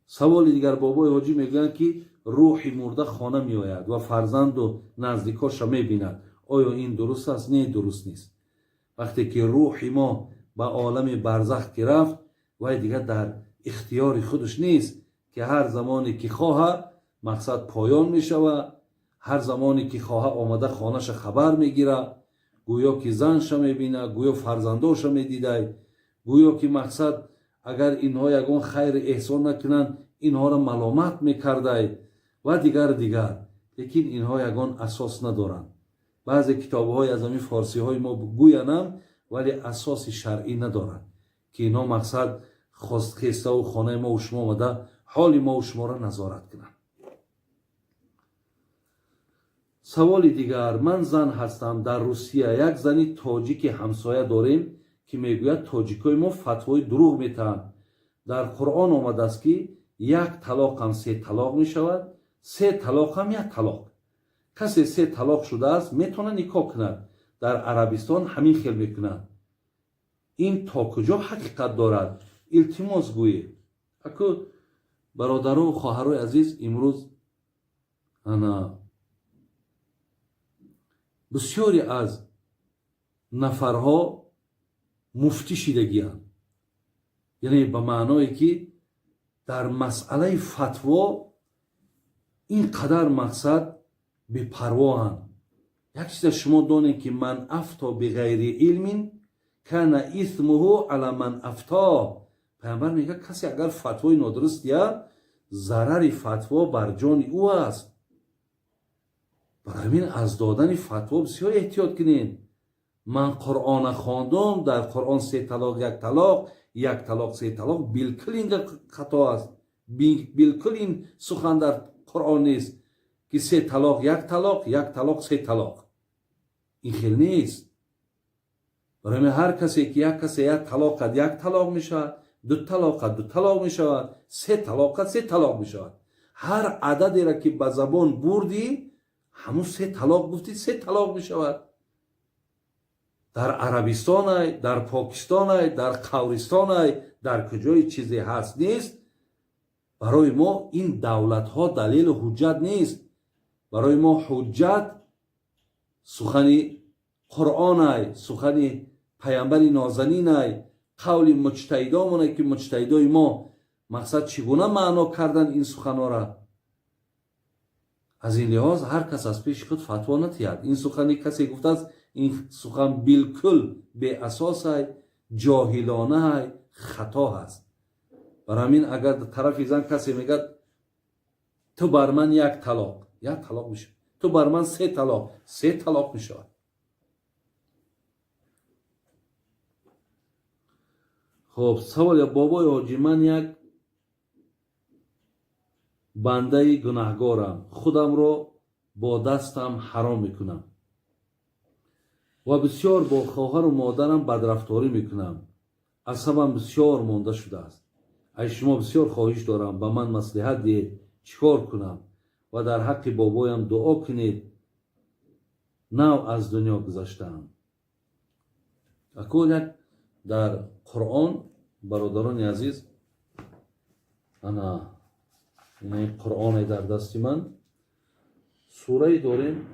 سوال دیگر بابای حاجی میگن که روح مرده خانه می آید و فرزند و نزدیکاش می بیند. آیا این درست است؟ نه، درست نیست. وقتی که روح ما به عالم برزخ که رفت و دیگر در اختیار خودش نیست که هر زمانی که خواه مقصد پایان می شود، هر زمانی که خواه آمده خانهش خبر می گیره، گویا که زنش می بینه، گویا فرزنداش می دیده، گویا که مقصد اگر اینها یگان خیر احسان نکنند اینها را ملامت میکرده و دیگر. لیکن اینها یگان اساس ندارند. بعضی کتاب‌های از همین فارسی های ما گوینم ولی اساس شرعی ندارند که اینها مقصد خسته و خانه ما و شما آمده حال ما و شما را نظارت کنند. سوال دیگر، من زن هستم، در روسیه یک زنی تاجیک همسایه داریم که میگوید تاجیکای ما فتوای دروغ میتن. در قرآن آمده است که یک طلاق هم 3 طلاق می شود، 3 طلاق هم 1 طلاق. کسی 3 طلاق شده است میتونه نکاح کند. در عربستان همین خیل میکنند. این تا کجا حقیقت دارد؟ التماس گویی. اکو برادران و خواهرای عزیز، امروز انا بسیاری از نفرها مفتی شدگی‌اند. یعنی به معنایی که در مسئله فتوا اینقدر مقصد بی‌پرواهند. یک چیز شما دانید که من افتا بغیر علم کان اثمه علی من افتا. پیامبر میگه کسی اگر فتوای نادرست دهد ضرر فتوا بر جان او است. برای همین از دادن فتوا بسیار احتیاط کنین. من قرآن خواندم، در قرآن 3 طلاق 1 طلاق، 1 طلاق 3 طلاق، بالکل این خطا است. بالکل این سخن در قرآن نیست که 3 طلاق 1 طلاق، 1 طلاق 3 طلاق. این خیلی نیست. برای هر کسی که یک کسی 1 طلاق 1 طلاق می شود، 2 طلاق 2 طلاق می شود، 3 طلاق 3 طلاق می شود. هر عددی را که به زبان بردی همون 3 طلاق گفتی 3 طلاق می شود. در عربستان، در پاکستان، در قورستان، در کجای چیزی هست نیست. برای ما این دولت ها دلیل و حجت نیست. برای ما حجت سخن قرآن، سخن پیامبر نازنین، قول مجتهدان که مجتهدای ما مقصد چگونه معنا کردن این سخنها را. از این لحاظ هر کس از پیش خود فتوا نتید. این سخنی کسی گفته است این سخن بالکل بی اساس است، جاهلانه است، خطا است. برای همین اگر طرف زن کسی میگه تو بر من 1 طلاق 1 طلاق میشه، تو بر من 3 طلاق 3 طلاق میشه. خب سوال بابای حاجی، من یک بنده گناهگارم، خودم را با دستم حرام میکنم و بسیار با خواهر و مادرم بدرفتاری میکنم. عصبم بسیار مانده شده است. از شما بسیار خواهش دارم به من مصلحت دهید چیکار کنم و در حق بابایم دعا کنید. نو از دنیا گذشتم. اکول در قرآن برادران عزیز، انا این قرآن در دست من سوره داریم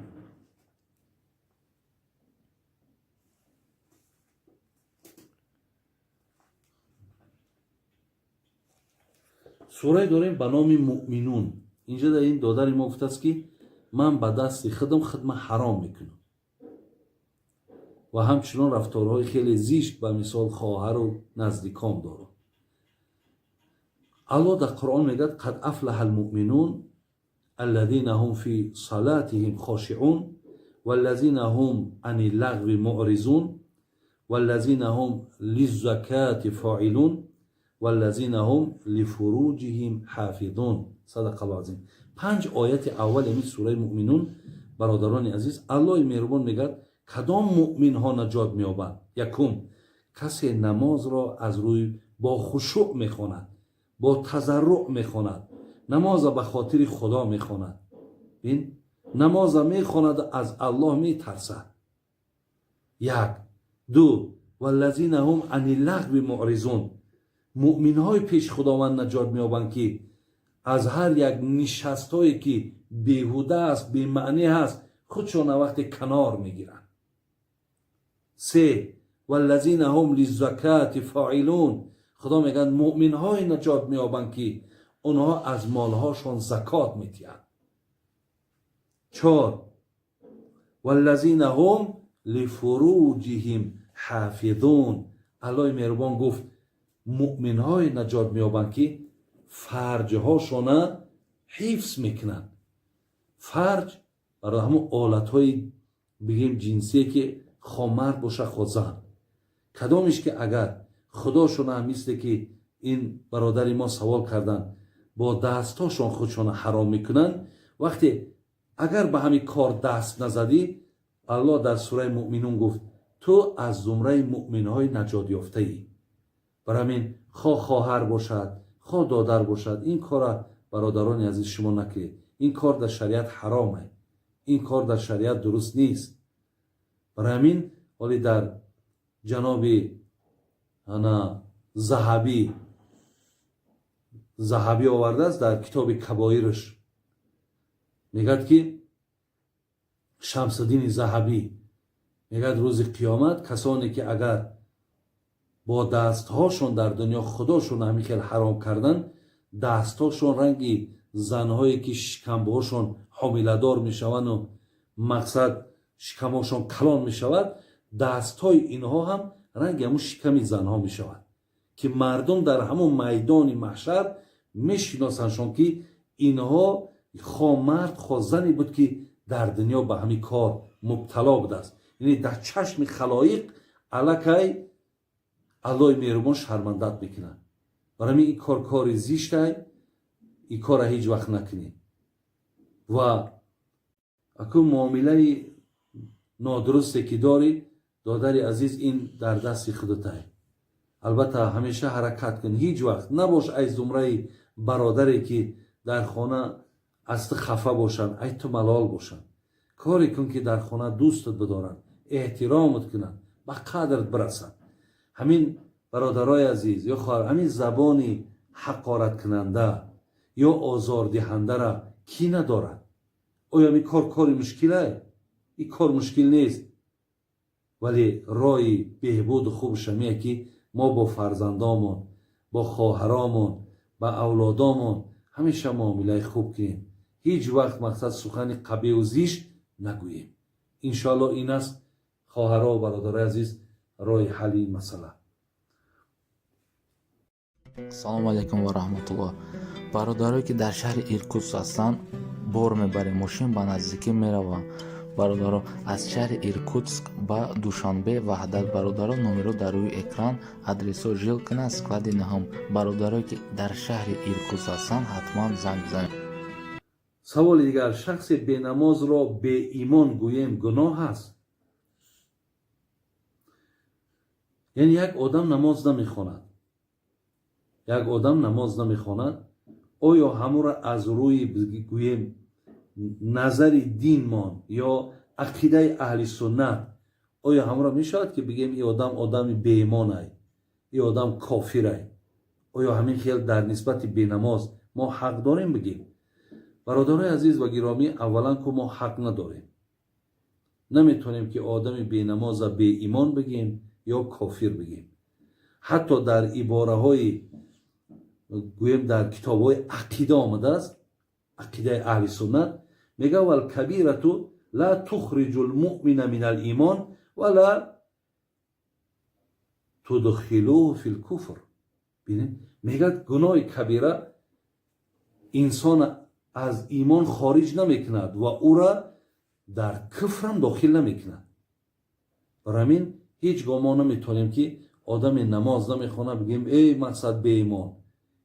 به نام مؤمنون. اینجا در این دادر ما گفته است که من به دست خودم حرام میکنم و همچنان رفتارهای خیلی زشت به مثال خواهر و نزدیکام دارم. الله در قرآن میگه قد افلح المؤمنون الذين هم في صلاتهم خاشعون والذين هم عن اللغو معرضون والذين هم للزكاة فاعلون والذین هم لفروجهم حافظون. صدق الله العظیم. 5 آیت اول این سوره مؤمنون برادران عزیز، الله مهربان میگه کدام مؤمن ها نجات مییابند. یکم، کسی نماز را از روی با خشوع میخواند، با تضرع میخواند، نماز به خاطر خدا میخواند. این نماز میخواند از الله میترسد. 1 2 والذین هم عن اللغو معرضون. مؤمن های پیش خداوند نجات میابند که از هر یک نشست هایی که بیهوده است بی معنی هست خودشون وقت کنار میگیرن. 3. والذین هم للزکات فاعلون. خدا میگن مؤمن های نجات میابند که اونها از مالهاشون زکات میدهند. 4. والذین هم لفروجهم حافظون. الله مهربان گفت مؤمن های نجات میابند که فرج هاشون حفظ میکنن. فرج برای همون آلت های بگیم جنسی که خامرد باشه خود کدامش که اگر خداشون هم مثل که این برادری ما سوال کردن با دستاشون خودشون حرام میکنن، وقتی اگر به همین کار دست نزدی الله در سوره مؤمنون گفت تو از زمره مؤمن های نجات یافته ای. برای همین خواهر باشد خواه دادر باشد این کار برادران عزیز شما نکنید. این کار در شریعت حرامه. این کار در شریعت درست نیست. برای همین ولی در جناب ذهبی آورده است در کتاب کبایرش میگد که شمس الدین ذهبی میگد روز قیامت کسانی که اگر با دستهاشون در دنیا خداشون همیشه حرام کردن، دستهاشون رنگی زنهایی که شکمبهاشون حامله‌دار میشوند و مقصد شکمهاشون کلان میشود، دستهای اینها هم رنگ همون شکمی زنها میشود که مردم در همون میدان محشر میشناسنشون که اینها مرد زنی بود که در دنیا به همین کار مبتلا بوده است. یعنی در چشم خلایق الکی الله مهربان شرمندت میکنن. برای این کار زیشته، این کار هیچ وقت نکنید. و اکو معامله نادرسته که داری دادری عزیز این در دست خودته. البته همیشه حرکت کن. هیچ وقت نباش ای زمره برادری که در خانه است خفه باشن، ای تو ملال باشن. کاری کن که در خانه دوستت بدارن، احترامت کنن، به قدرت برسن. همین برادرای عزیز یا خواهر همین زبانی حقارت کننده یا آزار دهنده را کی ندارد؟ آیا این کاری مشکله؟ این کار مشکل نیست. ولی رای بهبود خوب شمیه که ما با فرزندامون، با خواهرامون، با اولادامون همیشه معامله خوب کنیم. هیچ وقت مقصد سخن قبیح و زشت نگوییم. انشاءالله این است خواهرها و برادرای عزیز رای حل این مسئله. سلام علیکم و رحمت الله. برادرایی که در شهر ایرکوتسک هستند بار میبره ماشین به نزدیکی میروند. برادرها از شهر ایرکوتسک به دوشنبه وحدت. برادرها نمره در روی اکران ادرسو ژیل کنه سکلاد نهم. برادرایی که در شهر ایرکوتسک هستند حتما زنگ بزنید. سوال دیگر، شخص به نماز را به ایمان گویم گناه است؟ یعنی یک آدم نماز نمیخواند، آیا همون را از روی گویم نظر دین مان یا عقیده اهل سنت آیا همون را میشود که بگیم این آدم بی ایمانه، این آدم کافره؟ آیا همین خیال در نسبت به نماز ما حق داریم بگیم؟ برادرای عزیز و گرامی، اولا که ما حق نداریم. نمیتونیم که آدم بی نماز بی ایمان بگیم یا کافر بگیم. حتی در عباره های گویم در کتاب های عقیده آمده است، عقیده اهل سنت میگه والکبیرة لا تخرج المؤمن من الایمان ولا تدخلوه فی الکفر. ببینید میگه گناه کبیره انسان از ایمان خارج نمیکند و او را در کفر هم داخل نمیکند. برای همین هیچگاه ما نمیتونیم که آدم نماز نمیخونه بگیم ای مقصد به ایمان،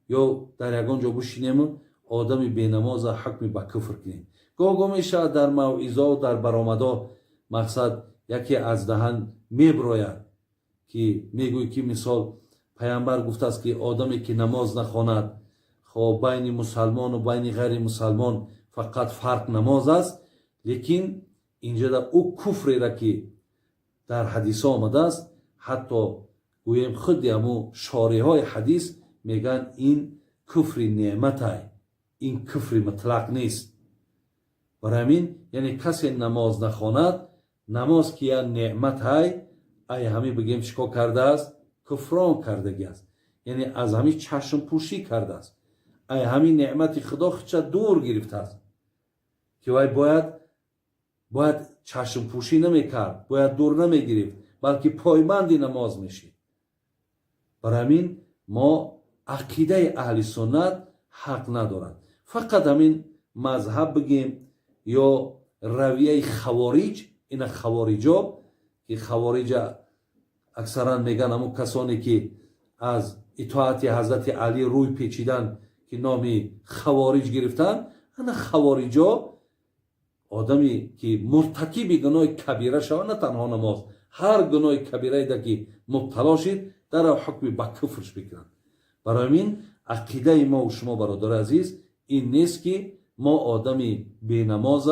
یا در یگان جا بشینیم آدم به نماز حکم به کفر کنیم. گاه میشه در موعظه و در برآمدا مقصد یکی از دهن میبراید که میگوی که مثال پیامبر گفته است که آدمی که نماز نخواند، خب بین مسلمان و بین غیر مسلمان فقط فرق نماز است، لیکن اینجا در او کفری را که در حدیث آمده است حتی گویم خود همو شارح های حدیث میگن این کفر نعمت های، این کفر مطلق نیست. برای همین یعنی کسی نماز نخواند، نماز که یه نعمت های ای همی بگیم چیکار کرده است؟ کفران کردگی است. یعنی از همین چشم پوشی کرده است، ای همین نعمت خدا خودش دور گرفته است که وای باید چشم پوشی نمیکرد، باید دور نمیگرفت، بلکه پایبند نماز میشید. برای همین ما عقیده اهل سنت حق ندارد. فقط همین مذهب بگیم یا رویه خوارج، این خوارجا که خوارج اکثرا میگن همون کسانی که از اطاعت حضرت علی روی پیچیدن که نامی خوارج گرفتن، انا خوارجا آدمی که مرتکب گناه کبیره شود، نه تنها نماز، هر گناه کبیره ده که مبتلا شد در حکم به کفرش بکنن. برای این عقیده ما و شما برادر عزیز این نیست که ما آدمی بی نماز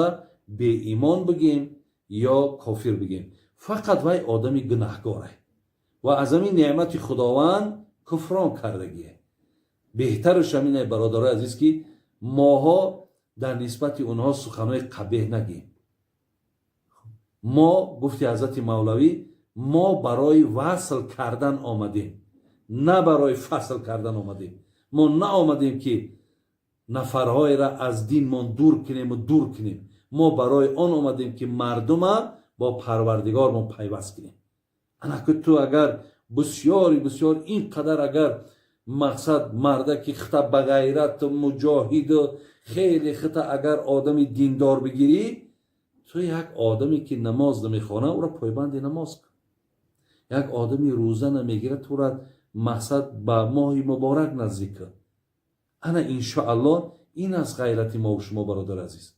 بی ایمان بگیم یا کافر بگیم، فقط وای آدمی گناهگاره و از همین نعمت خداوند کفران کردگیه. بهترش همینه برادر عزیز که ماها در نسبت اونها سخنهای قبیح نگیم. ما گفتی حضرت مولوی ما برای وصل کردن آمدیم، نه برای فصل کردن آمدیم. ما نه آمدیم که نفرهای را از دین من دور کنیم، ما برای آن آمدیم که مردم با پروردگار ما پیوست کنیم. انا که تو اگر بسیار اینقدر اگر مقصد مرده که خطا بغیرت مجاهد خیلی خطا اگر آدمی دیندار بگیری، تو یک آدمی که نماز نمیخوانه او را پایبند نماز کن. یک آدمی روزه نمیگیره تو را مقصد به ماه مبارک نزدیک کن. انا انشاءالله این از غیرت ما و شما برادر عزیز.